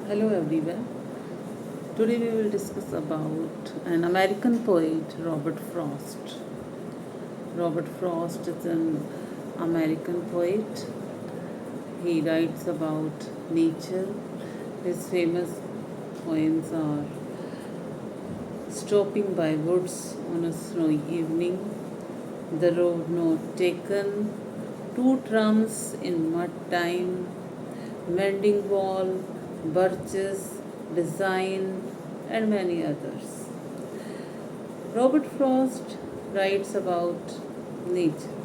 Hello everyone. Today we will discuss about an American poet, Robert Frost. Robert Frost is an American poet. He writes about nature. His famous poems are Stopping by Woods on a Snowy Evening, The Road Not Taken, Two Trumps in Mud Time, Mending Wall, Birches, Design, and many others. Robert Frost writes about nature,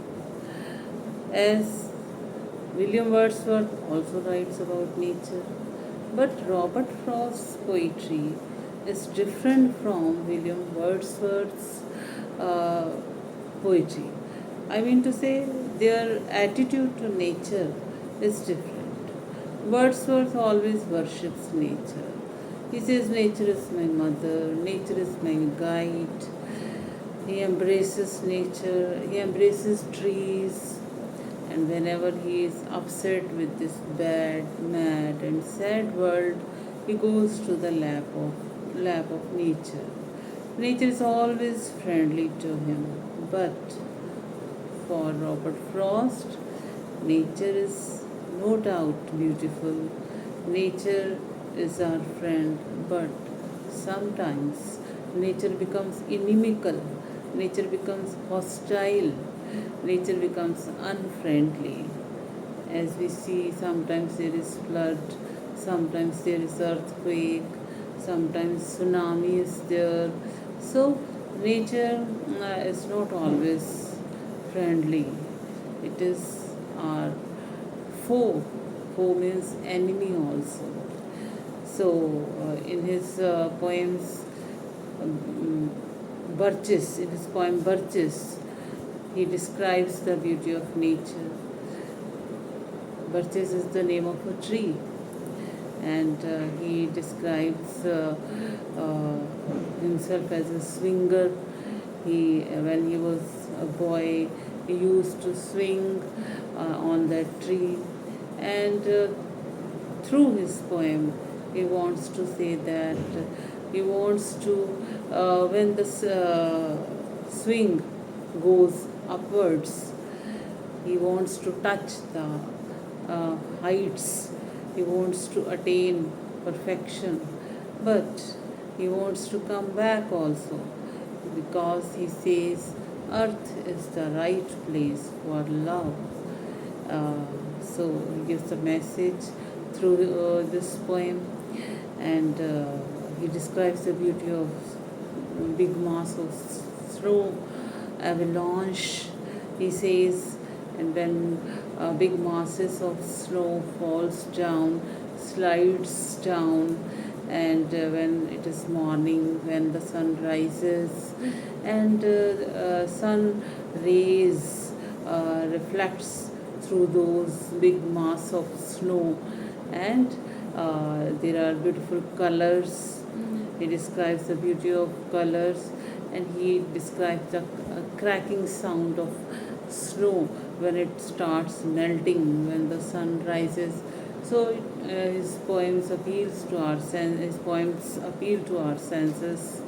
as William Wordsworth also writes about nature. But Robert Frost's poetry is different from William Wordsworth's uh, poetry. I mean to say, their attitude to nature is different. Wordsworth always worships nature. He says, nature is my mother, nature is my guide. He embraces nature, he embraces trees, and whenever he is upset with this bad, mad, and sad world, he goes to the lap of nature. Nature is always friendly to him, but for Robert Frost, nature is no doubt beautiful. Nature is our friend, but sometimes nature becomes inimical, nature becomes hostile, nature becomes unfriendly. As we see, sometimes there is flood, sometimes there is earthquake, sometimes tsunami is there. So nature is not always friendly. It is our foe. Foe means enemy also. So in his poems, in his poem Birches, he describes the beauty of nature. Birches is the name of a tree, and he describes himself as a swinger. When he was a boy, he used to swing on that tree, and through his poem, he wants to say that he wants to, when the swing goes upwards, he wants to touch the heights, he wants to attain perfection, but he wants to come back also, because he says earth is the right place for love. uh, so he gives a message through this poem, and he describes the beauty of big mass of snow, avalanche. He says, and when big masses of snow falls down, slides down, and when it is morning, when the sun rises, and sun rays reflects through those big mass of snow, and there are beautiful colors. He describes the beauty of colors, and he describes the cracking sound of snow when it starts melting, when the sun rises. So his poems appeal to our senses,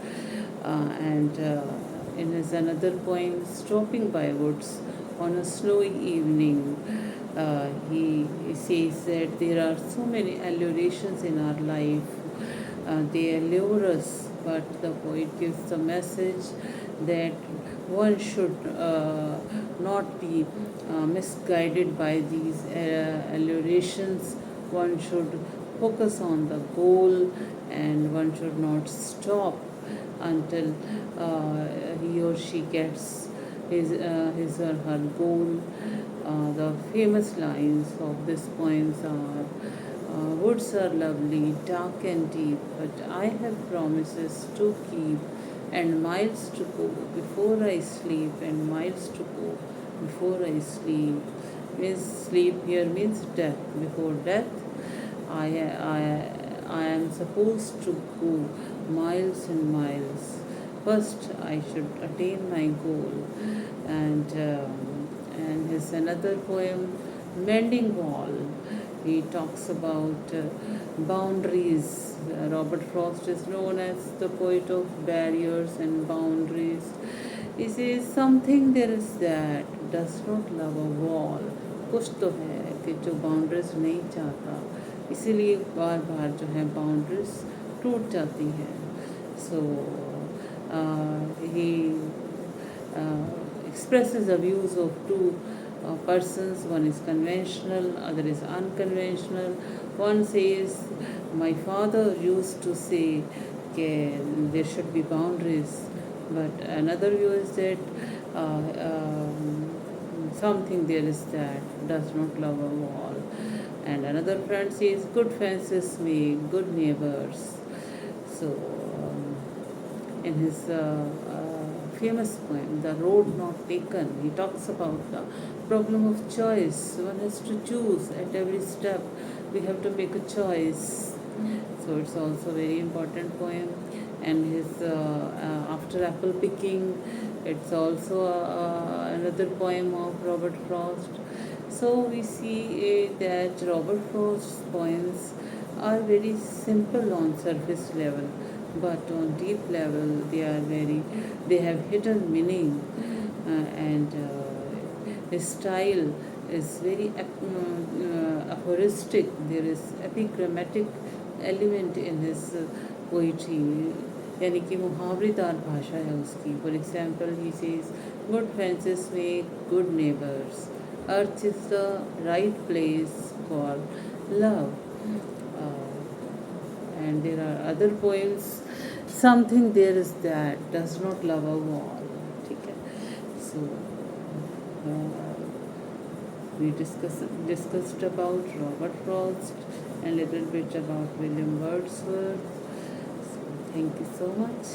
and in his another poem, Stopping by Woods on a Snowy Evening, he says that there are so many allusions in our life. They allure us, but the poet gives the message that one should not be misguided by these allurations. One should focus on the goal, and one should not stop until he or she gets his or her goal. The famous lines of this poems are, woods are lovely, dark and deep, but I have promises to keep, and miles to go before I sleep, and miles to go before I sleep. Means sleep here means death. Before death, I, I, I am supposed to go miles and miles. First, I should attain my goal. And his another poem, Mending Wall. He talks about boundaries. Robert Frost is known as the poet of barriers and boundaries. He says something there is that does not love a wall. कुछ तो है कि जो boundaries नहीं चाहता, इसीलिए बार बार जो है बाउंड्रीज टूट जाती हैं. So he expresses the views of two persons. One is conventional, other is unconventional. One says, my father used to say there should be boundaries, but another view is that something there is that does not love a wall. And another friend says, good fences make good neighbors. So in his famous poem, The Road Not Taken, he talks about the problem of choice. One has to choose at every step. We have to make a choice. So it's also a very important poem. And his After Apple Picking, it's also another poem of Robert Frost. So we see that Robert Frost's poems are very simple on surface level, but on deep level they have hidden meaning, and his style is very aphoristic. There is epigrammatic element in his poetry, यानी कि मुहावरेदार भाषा है उसकी. For example he says good fences make good neighbours, earth is the right place for love. And there are other poems, something there is that does not love a wall. ठीक है. So we discussed about Robert Frost and a little bit about William Wordsworth. So thank you so much.